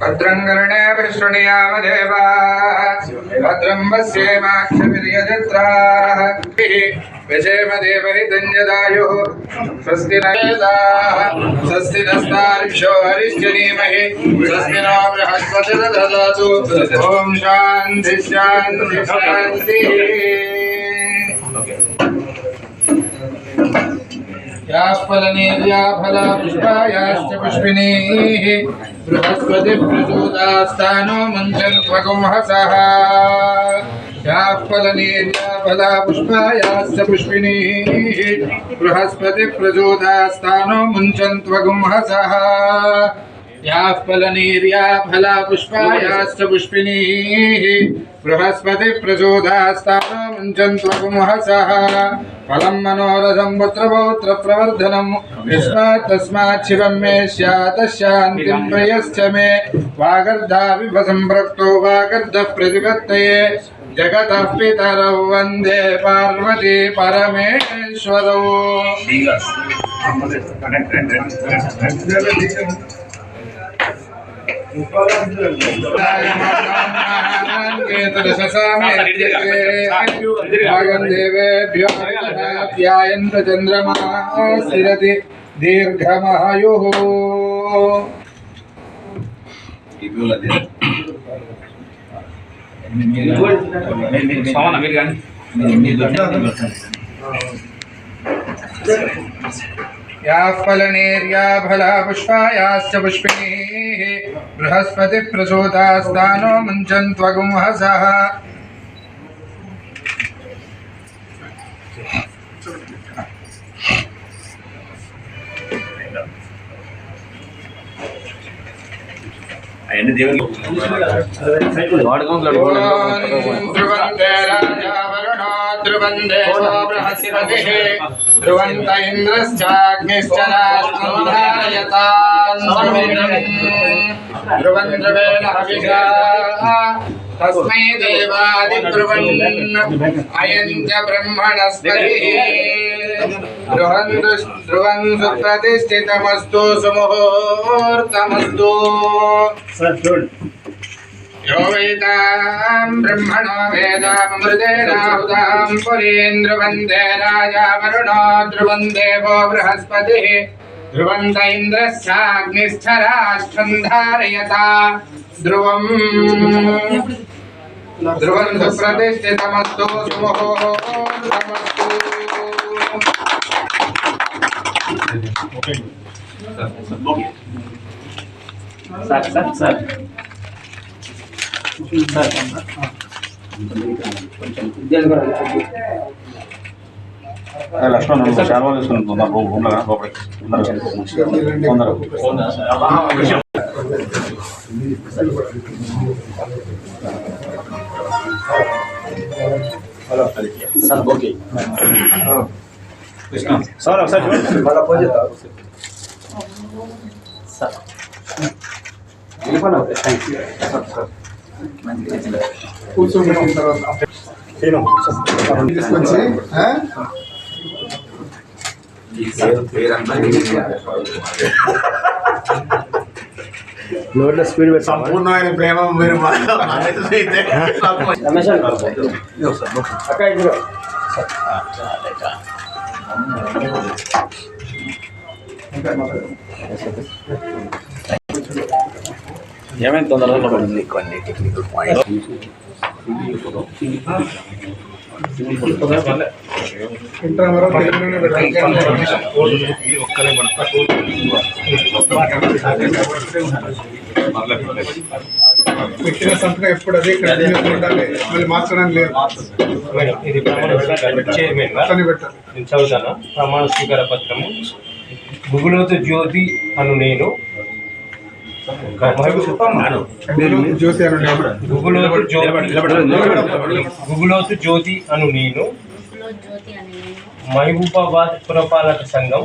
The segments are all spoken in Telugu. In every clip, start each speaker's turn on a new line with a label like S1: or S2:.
S1: भद्रं कर्णेभिः शृणुयाम देवाः भद्रं पश्येमाक्षभिर्यजत्राः विषेम देवहितं यदायुः स्वस्ति न वेदाः स्वस्ति नस्तार्क्ष्यो हरिश्चनीमहि स्वस्ति नो बृहस्पतिर्दधातु ॐ शान्ति शान्ति शान्तिः। फलपुष्पायाश्च पुष्पिणीः बृहस्पति प्रचोदास्तानो मुञ्चन्त्वगुंहसः फलपुष्पायाश्च पुष्पिणीः बृहस्पति प्रचोदास्तानो मुञ्चन्त्वगुंहसः फलपुष्पायाश्च पुष्पिणीः बृहस्पति प्रचोदास्तानो मुञ्चन्त्वगुंहसः फलं मनोरथं पुत्रपौत्र प्रवर्धनं यस्मात् तस्मात् शिवं मे स्यात् शान्तिं प्रयश्च मे वागर्धाविव सम्पृक्तो वागर्धः प्रतिपत्तये जगतः पितरौ वन्दे पार्वती परमेश्वरौ। देवेभ्यो चंद्रमा स्थिरति दीर्घमायुः। फलपुष्पायाश्च पुष्पिणीः बृहस्पति प्रचोदास्तानो मुञ्चन्त्वगुंहसः बृहस्पतिः ध्रुवन्त इंद्रश्चाग्निश्च राष्ट्रधारयतान् ध्रुवं ध्रुवेण हविषा तस्मै देवादिब्रुवन् अयं च ब्रह्मणस्पतिः ध्रुवं सुप्रतिष्ठितमस्तु सुमुहूर्तमस्तु। यो वेदां ब्रह्मणो वेदामृतेनाहुतां पुरीन्द्रुवन्दे राजा वरुणो ध्रुवं देवो बृहस्पतिः ध्रुवन्त इन्द्रश्चाग्निश्च राष्ट्रं धारयता ध्रुवं सुप्रतिष्ठितमस्तु सुमुहूर्तमस्तु।
S2: లక్ష్మణ్ చాలా తీసుకుంటున్నాను సార్ ఒకసారి చూడండి.
S3: నోట్లో స్పీడ్ పెట్టి
S4: సంపూర్ణమైన ప్రేమ మీరు
S2: ఏమైంది తొందరగా పడింది కొన్ని టెక్నికల్ పాయింట్
S5: పెట్టిన సంతకం ఎప్పుడు అదే కంటిన్యూస్ ఉండాలి, మళ్ళీ మార్చడం లేదు.
S6: ఇది చైర్మన్ నేను చదువుతాను. ప్రమాణ స్వీకార పత్రము. గుగులోతు జ్యోతి అను నేను
S5: జ్యోతి అని
S6: గుగులోతు జ్యోతి అను నేను మహబూబాబాద్ పురపాలక సంఘం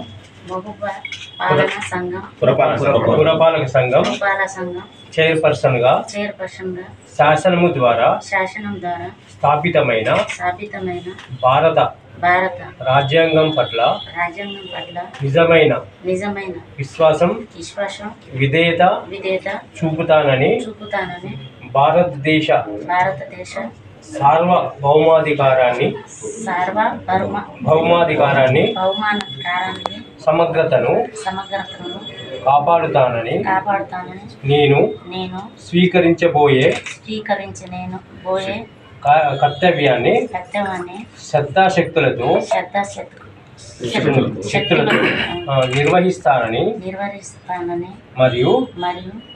S6: పురపాలక సంఘం చైర్పర్సన్ గా శాసనం ద్వారా స్థాపితమైన భారత రాజ్యాంగం పట్ల నిజమైన విశ్వాసం విధేయత చూపుతానని భారతదేశ సార్వభౌమాధికారాన్ని సమగ్రతను కాపాడుతానని నేను స్వీకరించబోయే కర్తవ్యాన్ని శ్రద్ధాశక్తులతో నిర్వహిస్తానని మరియు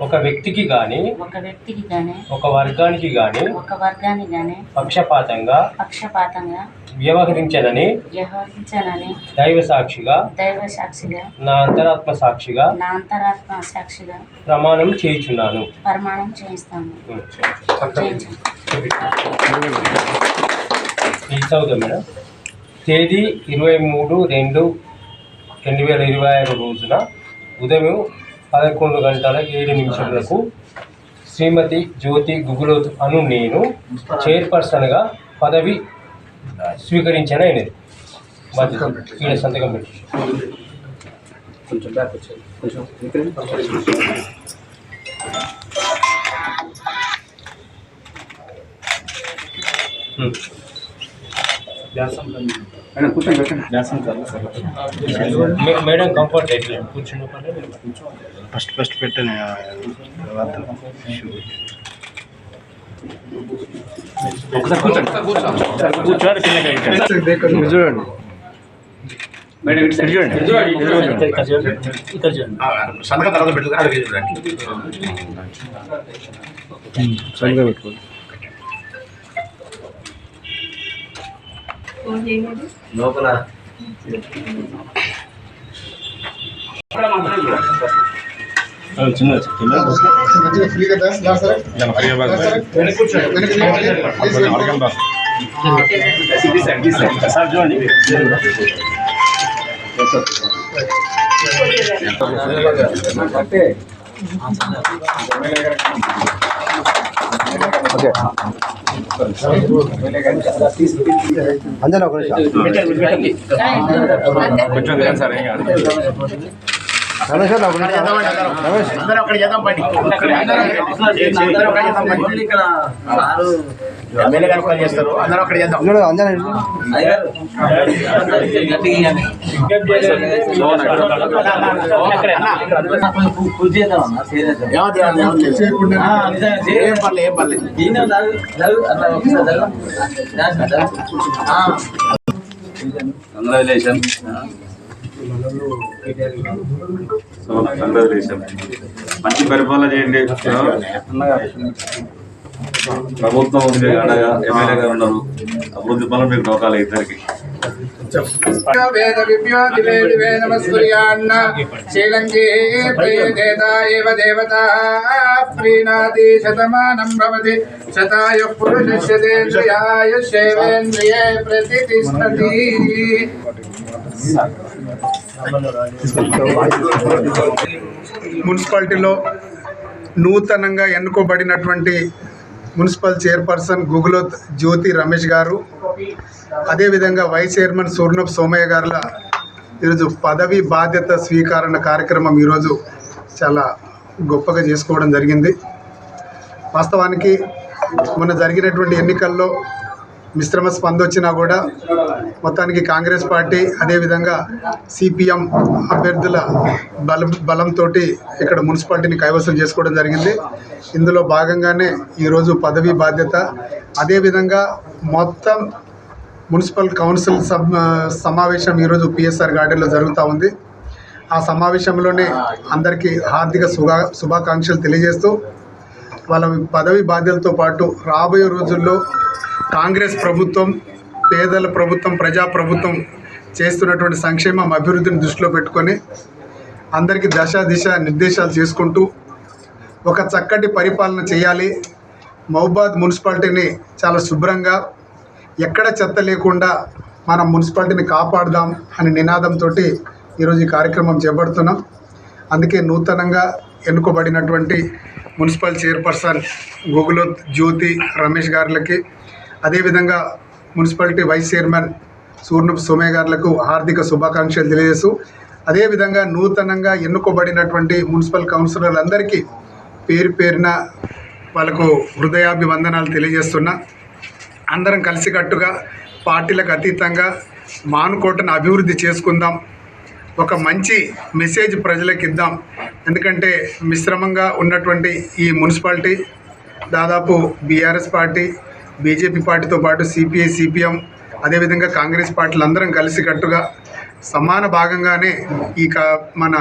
S6: ఒక వ్యక్తికి గాని ఒక వర్గానికి గాని పక్షపాతంగా వ్యవహరించనని దైవ సాక్షిగా నా అంతరాత్మ సాక్షిగా ప్రమాణం చేయుచున్నాను. చదువుతాం మేడం. తేదీ 23/2/2026 రోజున ఉదయం 11:07 శ్రీమతి జ్యోతి గుగులోతు అను నేను చైర్పర్సన్గా పదవి స్వీకరించిన అయినది. ఈయన సంతకం పెట్టి
S3: కొంచెం బ్యాక్ వచ్చేది కొంచెం
S6: మేడం కంఫర్ట్ అయితే కూర్చుని
S3: ఫస్ట్ పెట్టాను. చూడండి
S4: సంతకం తర్వాత పెట్టుకుని
S3: సరిగా పెట్టుకోండి.
S4: లోపల
S5: ఫ్రీగా
S2: సార్ చూడండి.
S3: అందరూ ఒక నిమిషం
S2: కొంచెం సార్ ఏం కాదు.
S3: రమేష్ ఒక నిమిషం. రమేష్
S4: అందరూ అక్కడ చేద్దాం పని ఇక్కడ ఎమ్మెల్యే గారు పని చేస్తారు. అందరూ అక్కడ చేద్దాం.
S3: అంజనా
S4: ఏం పర్లేదు
S2: కంగ్రాచులేషన్. మంచి పరిపాలన చేయండి. ప్రభుత్వం ఉంది, అండగా ఎమ్మెల్యే గారు ఉన్నారు. అభివృద్ధి పనులు మీకు డోకాలి ఇద్దరికి.
S1: వేద విభ్యోతివే దివే నమస్కుర్యాన్న శ్రీలంకే ప్రియదేత ఏవ దేవతా ప్రీణాతి శతమానం భవతి శతాయుః పురుషస్య తేంద్రియాయుష్యేవేంద్రియే ప్రతిష్టతి.
S5: మున్సిపాలిటీలో నూతనంగా ఎన్నుకోబడినటువంటి మున్సిపల్ చైర్పర్సన్ గుగులోత్ జ్యోతి రమేష్ గారు, అదేవిధంగా వైస్ చైర్మన్ సూర్ణప్ సోమయ్య గారుల ఈరోజు పదవి బాధ్యత స్వీకరణ కార్యక్రమం ఈరోజు చాలా గొప్పగా చేసుకోవడం జరిగింది. వాస్తవానికి మొన్న జరిగినటువంటి ఎన్నికల్లో మిశ్రమ స్పందన వచ్చినా కూడా మొత్తానికి కాంగ్రెస్ పార్టీ అదేవిధంగా సిపిఎం అభ్యర్థుల బలంతో ఇక్కడ మున్సిపాలిటీని కైవసం చేసుకోవడం జరిగింది. ఇందులో భాగంగానే ఈరోజు పదవీ బాధ్యత, అదేవిధంగా మొత్తం మున్సిపల్ కౌన్సిల్ సమావేశం ఈరోజు పిఎస్ఆర్ గార్డెన్లో జరుగుతూ ఉంది. ఆ సమావేశంలోనే అందరికీ హార్దిక శుభాకాంక్షలు తెలియజేస్తూ వాళ్ళ పదవి బాధ్యతలతో పాటు రాబోయే రోజుల్లో కాంగ్రెస్ ప్రభుత్వం, పేదల ప్రభుత్వం, ప్రజాప్రభుత్వం చేస్తున్నటువంటి సంక్షేమం అభివృద్ధిని దృష్టిలో పెట్టుకొని అందరికీ దిశ నిర్దేశాలు చేసుకుంటూ ఒక చక్కటి పరిపాలన చేయాలి, మహబూబాద్ మున్సిపాలిటీని చాలా శుభ్రంగా ఎక్కడ చెత్త లేకుండా మనం మున్సిపాలిటీని కాపాడుదాం అనే నినాదంతో ఈరోజు ఈ కార్యక్రమం చేపడుతున్నాం. అందుకే నూతనంగా ఎన్నుకోబడినటువంటి మున్సిపల్ చైర్పర్సన్ గుగులోత్ జ్యోతి రమేష్ గారులకి, అదేవిధంగా మున్సిపాలిటీ వైస్ చైర్మన్ సూర్ణప్ సోమయ్య గారులకు హార్దిక శుభాకాంక్షలు తెలియజేస్తూ, అదేవిధంగా నూతనంగా ఎన్నుకోబడినటువంటి మున్సిపల్ కౌన్సిలర్లందరికీ పేరు పేరున వాళ్ళకు హృదయాభివందనాలు తెలియజేస్తున్నా. అందరం కలిసికట్టుగా పార్టీలకు అతీతంగా మానుకోటను అభివృద్ధి చేసుకుందాం, ఒక మంచి మెసేజ్ ప్రజలకు ఇద్దాం. ఎందుకంటే మిశ్రమంగా ఉన్నటువంటి ఈ మున్సిపాలిటీ దాదాపు బీఆర్ఎస్ పార్టీ, బీజేపీ పార్టీతో పాటు సిపిఐ, సిపిఎం, అదేవిధంగా కాంగ్రెస్ పార్టీలు అందరం కలిసికట్టుగా సమాన భాగంగానే మన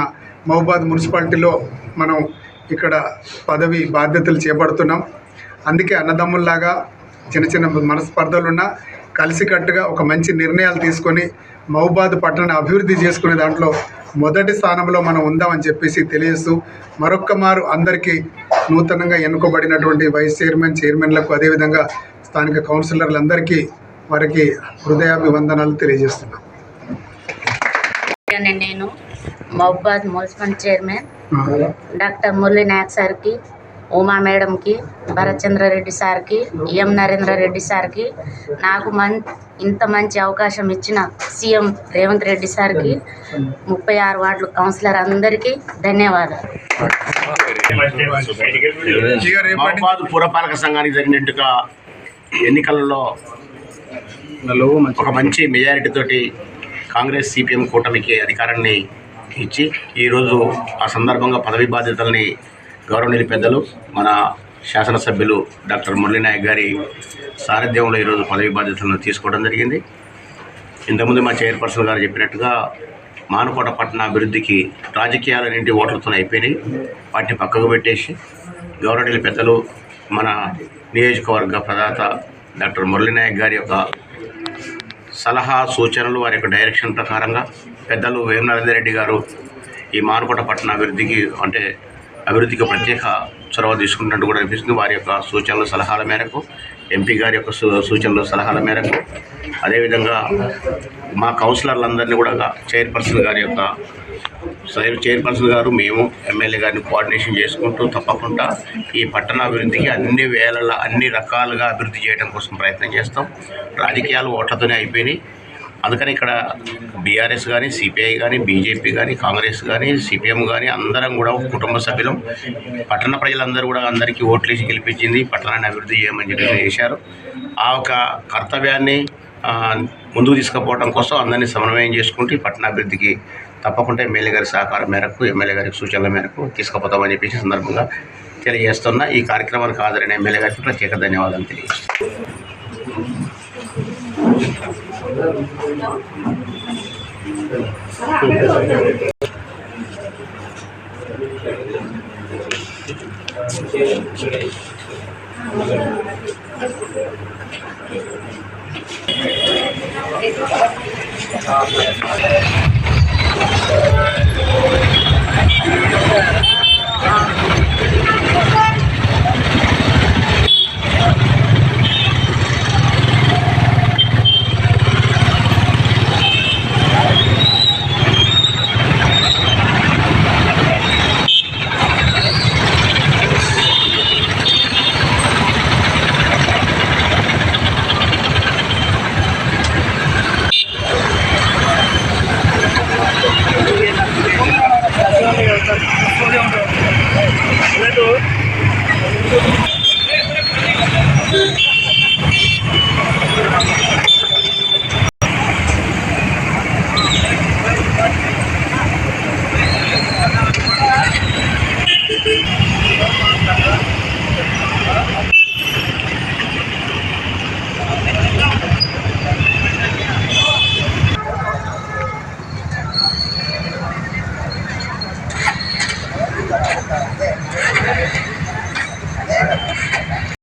S5: మహబూబాద్ మున్సిపాలిటీలో మనం ఇక్కడ పదవి బాధ్యతలు చేపడుతున్నాం. అందుకే అన్నదమ్ముల్లాగా చిన్న మనస్పర్ధలున్నా కలిసికట్టుగా ఒక మంచి నిర్ణయాలు తీసుకొని మహబూబాద్ పట్టణాన్ని అభివృద్ధి చేసుకునే దాంట్లో మొదటి స్థానంలో మనం ఉందామని చెప్పేసి తెలియజేస్తూ మరొక్కమారు అందరికీ నూతనంగా ఎన్నుకోబడినటువంటి వైస్ చైర్మన్లకు అదేవిధంగా స్థానిక కౌన్సిలర్లందరికీ వారికి హృదయాభివందనాలు తెలియజేస్తున్నాం.
S7: నేను Mahabubabad municipal chairman doctor Murali Nayak సార్కి, ఉమా మేడంకి, భరత్చంద్రారెడ్డి సార్కి, ఎం నరేంద్రారెడ్డి సార్కి, నాకు ఇంత మంచి అవకాశం ఇచ్చిన సీఎం రేవంత్ రెడ్డి సార్కి, 36 వార్డుల కౌన్సిలర్ అందరికీ ధన్యవాదాలు.
S4: మహబూబాద్ పురపాలక సంఘానికి జరిగినట్టుగా ఎన్నికలలో ఒక మంచి మెజారిటీతోటి కాంగ్రెస్ సిపిఎం కూటమికి అధికారాన్ని ఇచ్చి ఈరోజు ఆ సందర్భంగా పదవి బాధ్యతల్ని గౌరవనీయులు పెద్దలు మన శాసనసభ్యులు డాక్టర్ మురళీ నాయక్ గారి సారథ్యంలో ఈరోజు పదవి బాధ్యతలను తీసుకోవడం జరిగింది. ఇంతకుముందు మా చైర్పర్సన్ గారు చెప్పినట్టుగా మానుకోట పట్టణ అభివృద్ధికి రాజకీయాలన్నింటి ఓట్లతో అయిపోయినాయి. వాటిని పక్కకు పెట్టేసి గౌరవనీయులు పెద్దలు మన నియోజకవర్గ ప్రదాత డాక్టర్ మురళీ నాయక్ గారి యొక్క సలహా సూచనలు, వారి యొక్క డైరెక్షన్ ప్రకారంగా పెద్దలు వేం నరేందర్ రెడ్డి గారు ఈ మానుకోట పట్టణ అభివృద్ధికి ప్రత్యేక చొరవ తీసుకుంటున్నట్టు కూడా అనిపిస్తుంది. వారి యొక్క సూచనలు సలహాల మేరకు, ఎంపీ గారి యొక్క సూచనలు సలహాల మేరకు, అదేవిధంగా మా కౌన్సిలర్లందరినీ కూడా చైర్పర్సన్ గారు మేము ఎమ్మెల్యే గారిని కోఆర్డినేషన్ చేసుకుంటూ తప్పకుండా ఈ పట్టణాభివృద్ధికి అన్ని రకాలుగా అభివృద్ధి చేయడం కోసం ప్రయత్నం చేస్తాం. రాజకీయాలు ఓట్లతోనే అయిపోయినాయి. అందుకని ఇక్కడ బీఆర్ఎస్ కానీ, సిపిఐ కానీ, బీజేపీ కానీ, కాంగ్రెస్ కానీ, సిపిఎం కానీ అందరం కూడా కుటుంబ సభ్యులం. పట్టణ ప్రజలందరూ కూడా అందరికీ ఓట్లేసి గెలిపించింది పట్టణాన్ని అభివృద్ధి చేయమని చెప్పి చేశారు. ఆ ఒక కర్తవ్యాన్ని ముందుకు తీసుకుపోవడం కోసం అందరినీ సమన్వయం చేసుకుంటూ ఈ పట్టణాభివృద్ధికి తప్పకుండా ఎమ్మెల్యే గారి సహకారం మేరకు, ఎమ్మెల్యే గారి సూచనల మేరకు తీసుకుపోతామని చెప్పేసి సందర్భంగా తెలియజేస్తున్నా. ఈ కార్యక్రమానికి హాజరైన ఎమ్మెల్యే గారికి ప్రత్యేక ధన్యవాదాలు తెలియజేస్తున్నాను.